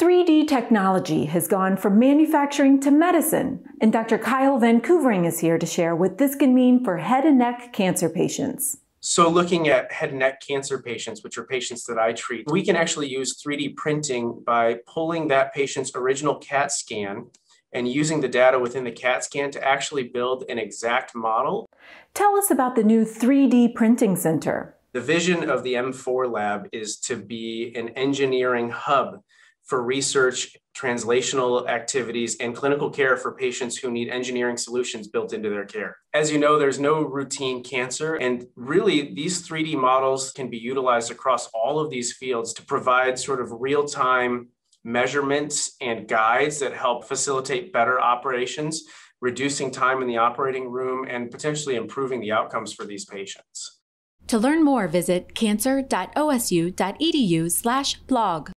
3D technology has gone from manufacturing to medicine, and Dr. Kyle VanKoevering is here to share what this can mean for head and neck cancer patients. So looking at head and neck cancer patients, which are patients that I treat, we can actually use 3D printing by pulling that patient's original CAT scan and using the data within the CAT scan to actually build an exact model. Tell us about the new 3D printing center. The vision of the M4 lab is to be an engineering hub for research, translational activities, and clinical care for patients who need engineering solutions built into their care. As you know, there's no routine cancer, and really these 3D models can be utilized across all of these fields to provide sort of real-time measurements and guides that help facilitate better operations, reducing time in the operating room, and potentially improving the outcomes for these patients. To learn more, visit cancer.osu.edu/blog.